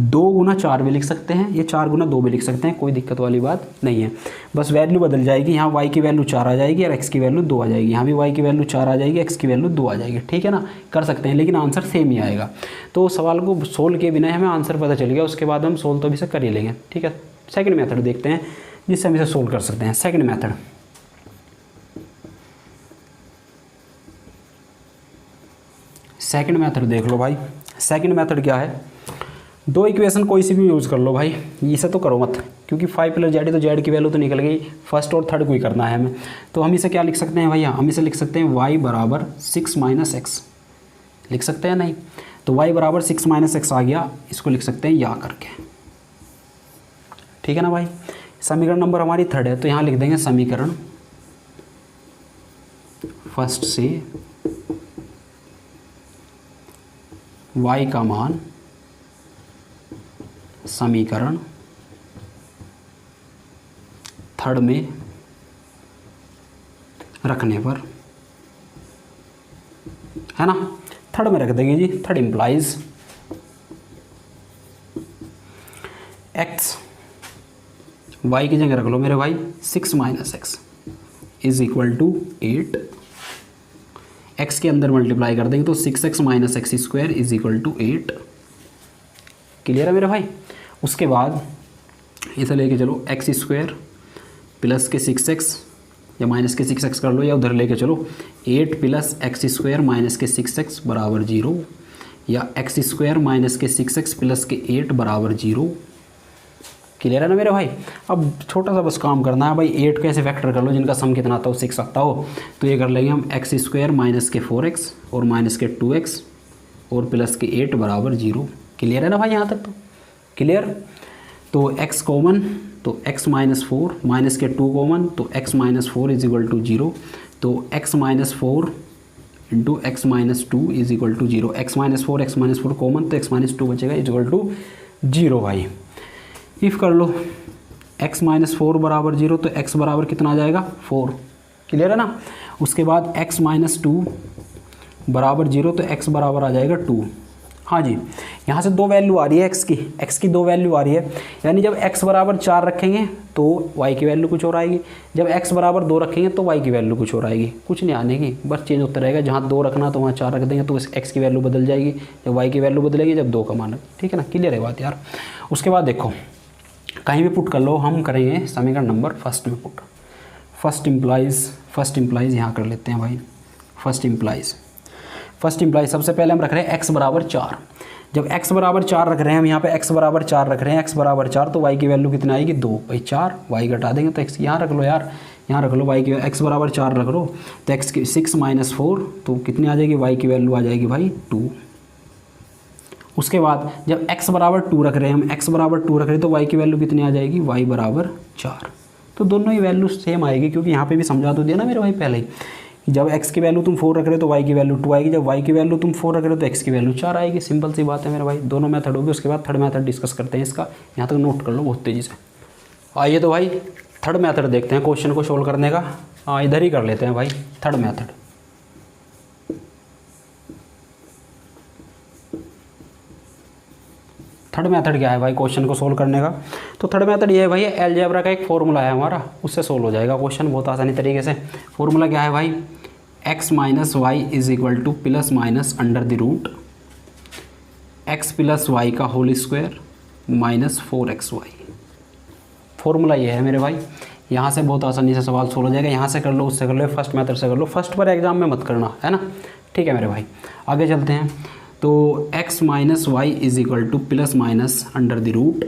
2 × 4 भी लिख सकते हैं, ये 4 × 2 भी लिख सकते हैं, कोई दिक्कत वाली बात नहीं है। बस वैल्यू बदल जाएगी, यहाँ y की वैल्यू 4 आ जाएगी और x की वैल्यू 2 आ जाएगी, यहाँ भी y की वैल्यू 4 आ जाएगी, x की वैल्यू 2 आ जाएगी, ठीक है ना। कर सकते हैं, लेकिन आंसर सेम ही आएगा। तो सवाल को सोल्व किए बिना हमें आंसर पता चल गया, उसके बाद हम सोल्व तो अभी से कर ही लेंगे, ठीक है। सेकेंड मेथड देखते हैं जिससे हम इसे सोल्व कर सकते हैं। सेकेंड मेथड, सेकंड मेथड देख लो भाई। सेकंड मेथड क्या है, दो इक्वेशन कोई सी भी यूज़ कर लो भाई, इसे तो करो मत, क्योंकि 5 + z तो z की वैल्यू तो निकल गई, फर्स्ट और थर्ड को ही करना है हमें। तो हम इसे क्या लिख सकते हैं भैया, हम इसे लिख सकते हैं y = 6 - x, लिख सकते हैं नहीं। तो y = 6 - x आ गया, इसको लिख सकते हैं या करके, ठीक है ना भाई। समीकरण नंबर हमारी थर्ड है, तो यहाँ लिख देंगे समीकरण फर्स्ट से y का मान समीकरण थर्ड में रखने पर, है ना, थर्ड में रख देंगे जी। थर्ड इम्प्लाइज x, y की जगह रख लो मेरे भाई 6 - x = 8, x के अंदर मल्टीप्लाई कर देंगे तो 6x - x² = 8। क्लियर है मेरे भाई। उसके बाद इसे लेके चलो x² प्लस के 6x या माइनस के 6x कर लो, या उधर लेके चलो 8 + x² माइनस के 6x = 0, या x² माइनस के 6x प्लस के 8 = 0। क्लियर है ना मेरे भाई। अब छोटा सा बस काम करना है भाई, 8 को ऐसे फैक्टर कर लो जिनका सम कितना आता हो 6 आता हो। तो ये कर लेंगे हम x² माइनस के 4x और माइनस के 2x और प्लस के 8 = 0। क्लियर है ना भाई, यहाँ तक तो क्लियर। तो x कॉमन, तो x - 4 माइनस के 2 कॉमन, तो x - 4 = 0, तो x - 4 × x - 2 = 0। x - 4 कॉमन, तो x - 2 बचेगा = 0 भाई। इफ़ कर लो x - 4 = 0, तो x बराबर कितना आ जाएगा 4। क्लियर है ना। उसके बाद x - 2 = 0, तो x बराबर आ जाएगा 2। हाँ जी, यहाँ से दो वैल्यू आ रही है x की दो वैल्यू आ रही है, यानी जब x = 4 रखेंगे तो y की वैल्यू कुछ और आएगी, जब x = 2 रखेंगे तो y की वैल्यू कुछ और आएगी। कुछ नहीं आने की, बस चेंज होता रहेगा, जहाँ 2 रखना तो वहाँ 4 रख देंगे, तो इस x की वैल्यू बदल जाएगी, जब y की वैल्यू बदलेगी जब 2 का मान, ठीक है ना। क्लियर है बात यार। उसके बाद देखो कहीं भी पुट कर लो, हम करेंगे समीकरण नंबर फर्स्ट में पुट। फर्स्ट इम्प्लाइज यहाँ कर लेते हैं भाई। फर्स्ट इम्प्लाइज सबसे पहले हम रख रहे हैं x = 4। जब x = 4 रख रहे हैं हम यहाँ पे x = 4 रख रहे हैं, x = 4, तो y की वैल्यू कितनी आएगी 2 भाई 4, y घटा देंगे तो x यहाँ रख लो यार, यहाँ रख लो y की x = 4 रख लो, तो x की 6 - 4, तो कितनी आ जाएगी y की वैल्यू आ जाएगी भाई 2। उसके बाद जब x = 2 रख रहे हैं हम, x = 2 रख रहे हैं तो y की वैल्यू कितनी आ जाएगी, y = 4। तो दोनों ही वैल्यू सेम आएगी, क्योंकि यहाँ पे भी समझा तो दिया ना मेरे भाई पहले ही, जब x की वैल्यू तुम 4 रख रहे हो तो y की वैल्यू 2 आएगी, जब y की वैल्यू तुम 4 रख रहे हो तो x की वैल्यू 4 आएगी। सिंपल सी बात है मेरे भाई, दोनों मेथड होगी। उसके बाद थर्ड मेथड डिस्कस करते हैं इसका, यहाँ तक नोट कर लो बहुत तेज़ी से। आइए तो भाई थर्ड मेथड देखते हैं क्वेश्चन को सोल्व करने का। हाँ, इधर ही कर लेते हैं भाई थर्ड मेथड। थर्ड मेथड क्या है भाई क्वेश्चन को सोल्व करने का? तो थर्ड मेथड ये है भाई, अलजेब्रा का एक फॉर्मूला है हमारा, उससे सोल्व हो जाएगा क्वेश्चन बहुत आसानी तरीके से। फॉर्मूला क्या है भाई? x minus y is equal to plus minus under the root x plus y का whole square minus 4xy। Formula ये है मेरे भाई, यहाँ से बहुत आसानी से सवाल सोल्व हो जाएगा। यहाँ से कर लो, उससे कर लो, फर्स्ट मेथड से कर लो, फर्स्ट पर एग्जाम में मत करना, है ना? ठीक है मेरे भाई, आगे चलते हैं। तो x minus y is equal to plus minus under the root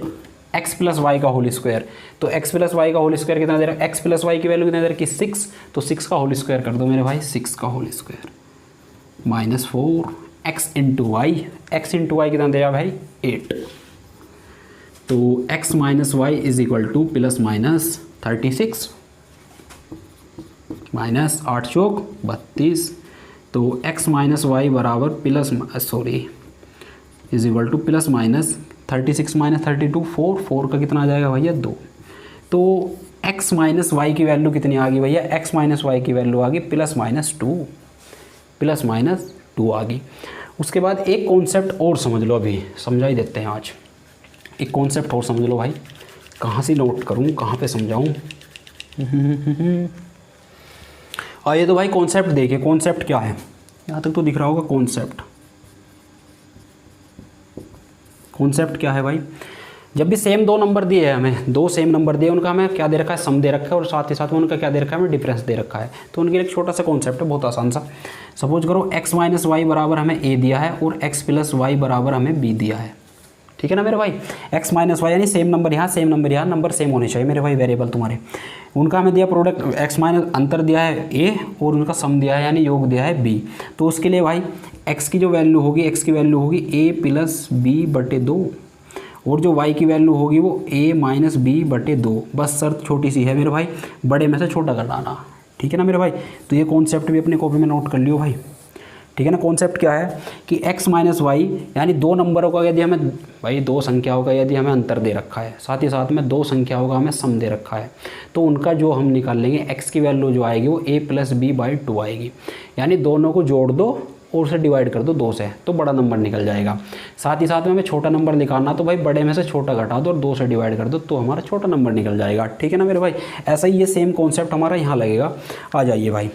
x plus y का होल स्क्वायर। तो x प्लस वाई का होल स्क्वायर कितना दे रहा है? x प्लस वाई की वैल्यू कितना दे रहा है कि 6, तो 6 का होल स्क्वायर कर दो मेरे भाई, 6 का whole square minus 4 x into y, x into y कितना दे रहा है भाई? 8। तो x minus y is equal to plus minus 36 minus 8 चौक 32। तो x माइनस वाई बराबर plus is equal to plus minus 36 minus 32 4 का कितना आ जाएगा भैया? 2। तो x माइनस वाई की वैल्यू कितनी आ गई भैया? x माइनस वाई की वैल्यू आ गई प्लस माइनस 2 आ गई। उसके बाद एक कॉन्सेप्ट और समझ लो, अभी समझा ही देते हैं आज। एक कॉन्सेप्ट और समझ लो भाई, कहाँ से नोट करूँ, कहाँ पे समझाऊँ? आइए तो भाई कॉन्सेप्ट देखिए, कॉन्सेप्ट क्या है, यहाँ तक तो दिख रहा होगा कॉन्सेप्ट। कॉन्सेप्ट क्या है भाई? जब भी सेम दो नंबर दिए हैं हमें, दो सेम नंबर दिए, उनका हमें क्या दे रखा है? सम दे रखा है, और साथ ही साथ में उनका क्या दे रखा है? हमें डिफरेंस दे रखा है। तो उनके लिए एक छोटा सा कॉन्सेप्ट है, बहुत आसान सा। सपोज करो x माइनस वाई बराबर हमें a दिया है और x प्लस वाई बराबर हमें b दिया है। ठीक है ना मेरे भाई? x माइनस वाई यानी सेम नंबर यहाँ, सेम नंबर यहाँ, नंबर सेम होने चाहिए मेरे भाई वेरिएबल तुम्हारे। उनका हमें दिया प्रोडक्ट x माइनस अंतर दिया है a और उनका सम दिया है यानी योग दिया है b। तो उसके लिए भाई x की जो वैल्यू होगी, x की वैल्यू होगी a प्लस बी बटे 2, और जो y की वैल्यू होगी वो a माइनस बी बटे 2। बस शर्त छोटी सी है मेरे भाई, बड़े में से छोटा घटाना। ठीक है ना मेरे भाई? तो ये कॉन्सेप्ट भी अपने कॉपी में नोट कर लियो भाई। ठीक है ना? कॉन्सेप्ट क्या है कि x माइनस वाई यानी दो नंबरों का यदि हमें भाई, दो संख्याओं का यदि हमें अंतर दे रखा है, साथ ही साथ में दो संख्याओं का हमें सम दे रखा है, तो उनका जो हम निकाल लेंगे x की वैल्यू जो आएगी वो a प्लस बी बाई 2 आएगी। यानी दोनों को जोड़ दो और उसे डिवाइड कर दो 2 से, तो बड़ा नंबर निकल जाएगा। साथ ही साथ में हमें छोटा नंबर निकालना, तो भाई बड़े में से छोटा घटा दो और 2 से डिवाइड कर दो, तो हमारा छोटा नंबर निकल जाएगा। ठीक है ना मेरे भाई? ऐसा ही ये सेम कॉन्सेप्ट हमारा यहाँ लगेगा। आ जाइए भाई,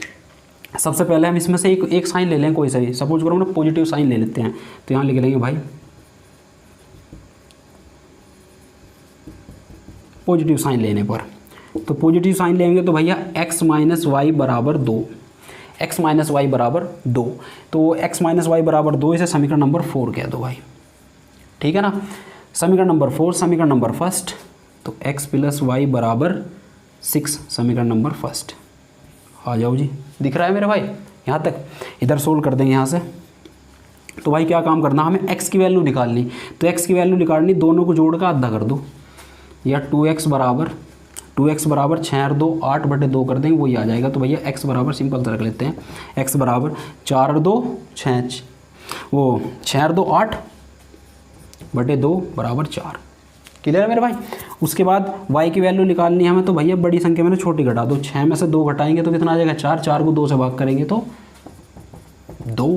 सबसे पहले हम इसमें से एक साइन ले लें कोई सा भी। सपोज करो ना पॉजिटिव साइन ले लेते हैं, तो यहाँ लिख लेंगे भाई पॉजिटिव साइन लेने पर। तो पॉजिटिव साइन लेंगे तो भैया x माइनस वाई बराबर 2, x माइनस वाई बराबर 2। तो x माइनस वाई बराबर 2 इसे समीकरण नंबर 4 कह दो भाई। ठीक है ना? समीकरण नंबर 4, समीकरण नंबर फर्स्ट। तो x प्लस वाई बराबर 6 समीकरण नंबर फर्स्ट। आ जाओ जी, दिख रहा है मेरे भाई यहाँ तक? इधर सोल्व कर देंगे यहाँ से। तो भाई क्या काम करना, हमें x की वैल्यू निकालनी। तो x की वैल्यू निकालनी, दोनों को जोड़ कर आधा कर दो, या 2x बराबर 6 और 2 8 बटे 2 कर देंगे, वही आ जाएगा। तो भैया x बराबर सिंपल से रख लेते हैं, x बराबर 4 और 2 6, वो 6 और 2 8 बटे 2 बराबर 4। क्लियर है मेरे भाई? उसके बाद y की वैल्यू निकालनी है हमें, तो भैया बड़ी संख्या में छोटी घटा दो। 6 में से 2 घटाएंगे तो कितना आ जाएगा? 4, 4 को 2 से भाग करेंगे तो 2।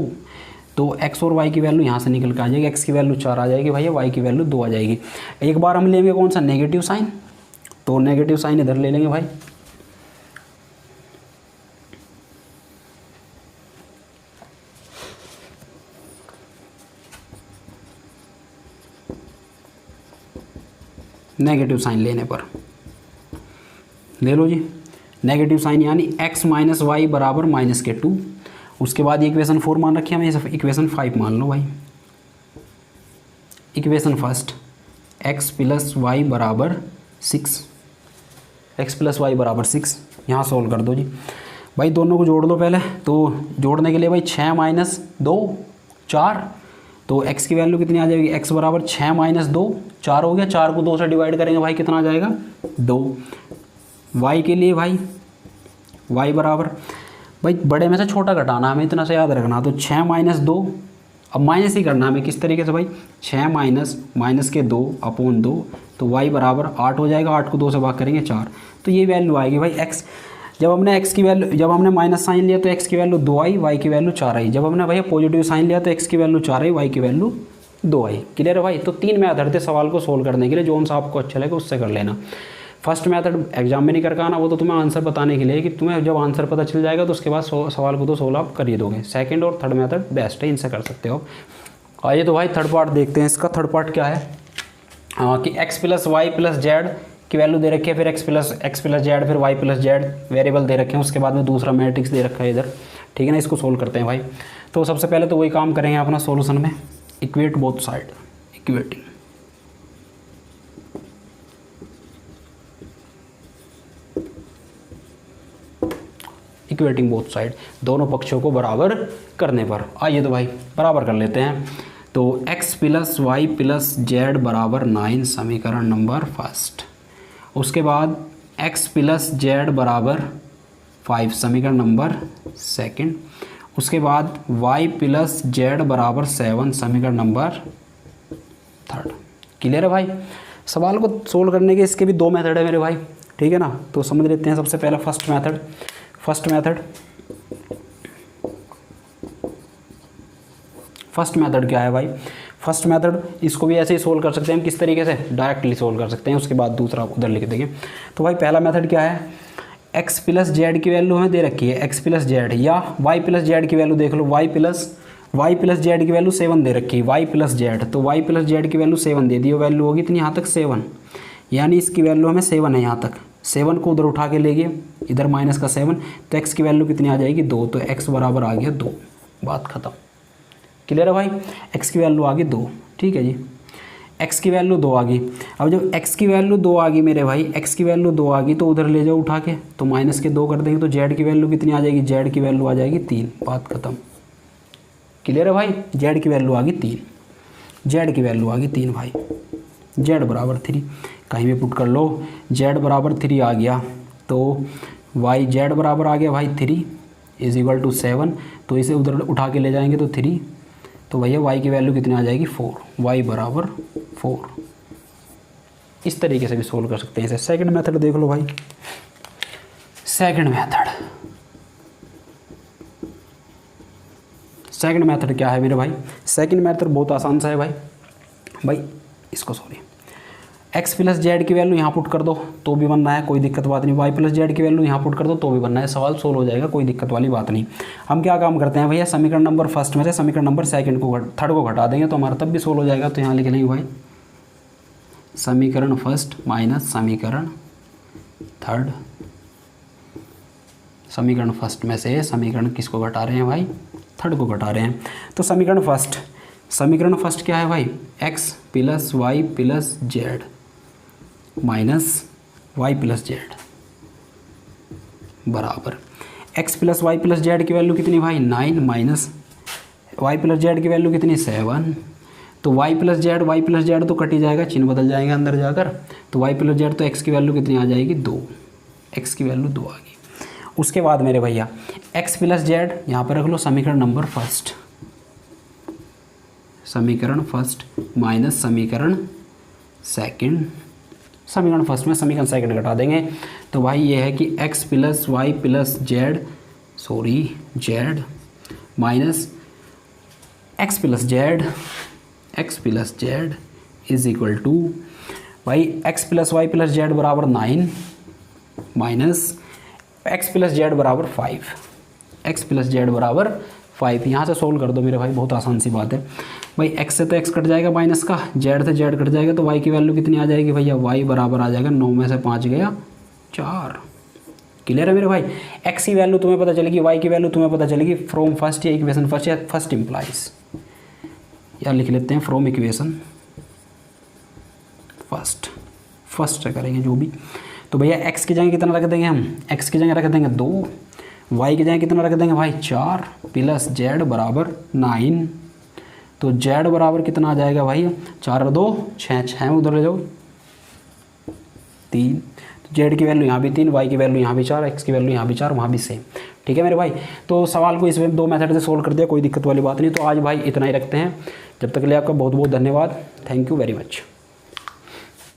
तो x और y की वैल्यू यहाँ से निकल के आ जाएगी, x की वैल्यू 4 आ जाएगी भैया, y की वैल्यू 2 आ जाएगी। एक बार हम लेंगे कौन सा? Negative sign. तो नेगेटिव साइन इधर ले लेंगे भाई। नेगेटिव साइन लेने पर ले लो जी नेगेटिव साइन, यानी x माइनस वाई बराबर माइनस के 2। उसके बाद इक्वेशन 4 मान रखी है हमें, इक्वेशन 5 मान लो भाई। Equation first x plus y बराबर 6, x प्लस वाई बराबर 6। यहाँ सॉल्व कर दो जी भाई, दोनों को जोड़ दो पहले। तो जोड़ने के लिए भाई 6 माइनस 2 4, तो x की वैल्यू कितनी आ जाएगी? x बराबर 6 माइनस 2 4 हो गया, 4 को 2 से डिवाइड करेंगे भाई, कितना आ जाएगा? 2। y के लिए भाई y बराबर, भाई बड़े में से छोटा घटाना हमें, इतना से याद रखना। तो 6 माइनस 2, अब माइनस ही करना हमें, किस तरीके से भाई? 6 माइनस के 2 अपॉन 2, तो y बराबर 8 हो जाएगा, 8 को 2 से भाग करेंगे 4। तो ये वैल्यू आएगी भाई x। जब हमने x की वैल्यू, जब हमने माइनस साइन लिया तो x की वैल्यू 2 आई, y की वैल्यू 4 आई। जब हमने भैया पॉजिटिव साइन लिया तो x की वैल्यू 4 आई, y की वैल्यू 2i। क्लियर है भाई। तो 3 मेथड थे सवाल को सोल्व करने के लिए, जो सा आपको अच्छा लगे उससे कर लेना। फर्स्ट मेथड एग्जाम में नहीं करके आना, वो तो तुम्हें आंसर बताने के लिए कि तुम्हें जब आंसर पता चल जाएगा तो उसके बाद सवाल को तो सोल्व आप कर ही दोगे। सेकंड और थर्ड मेथड बेस्ट है, इनसे कर सकते हो। आइए तो भाई थर्ड पार्ट देखते हैं इसका। थर्ड पार्ट क्या है कि x plus y plus z की वैल्यू दे रखी है, फिर x प्लस जेड, फिर y प्लस जेड वेरिएबल दे रखे हैं, उसके बाद में दूसरा मैट्रिक्स दे रखा है इधर। ठीक है ना, इसको सोल्व करते हैं भाई। तो सबसे पहले तो वही काम करेंगे अपना सोल्यूशन में, equate both side, equating. Equating both side, दोनों पक्षों को बराबर करने पर। आइए तो भाई बराबर कर लेते हैं। तो x plus y plus z बराबर 9 समीकरण नंबर फर्स्ट। उसके बाद x प्लस जेड बराबर 5 समीकरण नंबर सेकंड। उसके बाद y प्लस जेड बराबर 7 समीकरण नंबर थर्ड। क्लियर है भाई। सवाल को सोल्व करने के इसके भी 2 मेथड है मेरे भाई। ठीक है ना, तो समझ लेते हैं। सबसे पहला फर्स्ट मेथड क्या है भाई। फर्स्ट मेथड इसको भी ऐसे ही सोल्व कर सकते हैं हम। किस तरीके से? डायरेक्टली सोल्व कर सकते हैं, उसके बाद दूसरा उधर लिख देंगे। तो भाई पहला मेथड क्या है, x प्लस जेड की वैल्यू हमें दे रखी है, x प्लस जेड, या y प्लस जेड की वैल्यू देख लो, y प्लस जेड की वैल्यू 7 दे रखी है, y प्लस जेड। तो y प्लस जेड की वैल्यू 7 दे दी, वो वैल्यू होगी इतनी यहाँ तक 7, यानी इसकी वैल्यू हमें 7 है यहाँ तक। 7 को उधर उठा के ले गए, इधर माइनस का 7, तो x की वैल्यू कितनी आ जाएगी 2, तो x बराबर आ गया 2, बात खत्म। क्लियर है भाई। x की वैल्यू आ गई 2। ठीक है जी, x की वैल्यू 2 आ गई। अब जब x की वैल्यू 2 आ गई मेरे भाई, x की वैल्यू 2 आ गई तो उधर ले जाओ उठा के, तो माइनस के 2 कर देंगे, तो z की वैल्यू कितनी आ जाएगी, z की वैल्यू आ जाएगी 3, बात खत्म। क्लियर है भाई। z की वैल्यू आ गई 3, z की वैल्यू आ गई 3 भाई, z बराबर 3 कहीं भी पुट कर लो, z बराबर 3 आ गया। तो y z बराबर आ गया भाई 3 इज इक्वल टू 7, तो इसे उधर उठा के ले जाएंगे तो 3, तो भैया y की वैल्यू कितनी आ जाएगी 4, y बराबर 4। इस तरीके से भी सोल्व कर सकते हैं इसे। सेकंड मेथड देख लो भाई। सेकंड मेथड क्या है मेरे भाई। सेकंड मेथड बहुत आसान सा है भाई इसको x प्लस जेड की वैल्यू यहाँ पुट कर दो तो भी बनना है, कोई दिक्कत बात नहीं। y प्लस जेड की वैल्यू यहाँ पुट कर दो तो भी बनना है, सवाल सोल्व हो जाएगा, कोई दिक्कत वाली बात नहीं। हम क्या काम करते हैं भैया, समीकरण नंबर फर्स्ट में से समीकरण नंबर थर्ड को घटा देंगे तो हमारा तब भी सोल्व हो जाएगा। तो यहाँ लिख लेंगे भाई समीकरण फर्स्ट माइनस समीकरण थर्ड। समीकरण फर्स्ट में से समीकरण किसको घटा रहे हैं भाई, थर्ड को घटा रहे हैं। तो समीकरण फर्स्ट क्या है भाई, x plus y plus z minus y plus z बराबर x plus y plus z की वैल्यू कितनी भाई 9 माइनस वाई प्लस जेड की वैल्यू कितनी 7। तो y प्लस जेड तो कट ही जाएगा, चिन्ह बदल जाएंगे अंदर जाकर। तो y प्लस जेड तो x की वैल्यू कितनी आ जाएगी 2, x की वैल्यू 2 आ गई। उसके बाद मेरे भैया x प्लस जेड यहाँ पर रख लो समीकरण नंबर फर्स्ट, समीकरण फर्स्ट माइनस समीकरण सेकंड। समीकरण फर्स्ट में समीकरण सेकंड घटा देंगे तो भाई ये है कि x plus y plus z minus x plus z is equal to भाई x plus y plus z बराबर 9 माइनस x प्लस जेड बराबर 5, x प्लस जेड बराबर 5। यहाँ से सोल्व कर दो मेरे भाई, बहुत आसान सी बात है भाई। x से तो x कट जाएगा माइनस का, z से z कट जाएगा, तो y की वैल्यू कितनी आ जाएगी भैया, y बराबर आ जाएगा 9 में से 5 गया 4। क्लियर है मेरे भाई। x की वैल्यू तुम्हें पता चलेगी, y की वैल्यू तुम्हें पता चलेगी फ्रॉम फर्स्ट या इक्वेशन फर्स्ट या फर्स्ट इम्प्लाइज, या लिख लेते हैं फ्रॉम इक्वेशन फर्स्ट करेंगे जो भी। तो भैया x की जगह कितना रख देंगे हम, x की जगह रख देंगे 2, y की जगह कितना रख देंगे भाई 4 प्लस z बराबर 9। तो z बराबर कितना आ जाएगा भाई 4 और 2 6 उधर ले जाओ 3। तो z की वैल्यू यहाँ भी 3, y की वैल्यू यहाँ भी 4, x की वैल्यू यहाँ भी 4, वहाँ भी सेम। ठीक है मेरे भाई। तो सवाल को इसमें 2 मेथड से सोल्व कर दिया, कोई दिक्कत वाली बात नहीं। तो आज भाई इतना ही रखते हैं, जब तक के लिए आपका बहुत बहुत धन्यवाद। Thank you very much.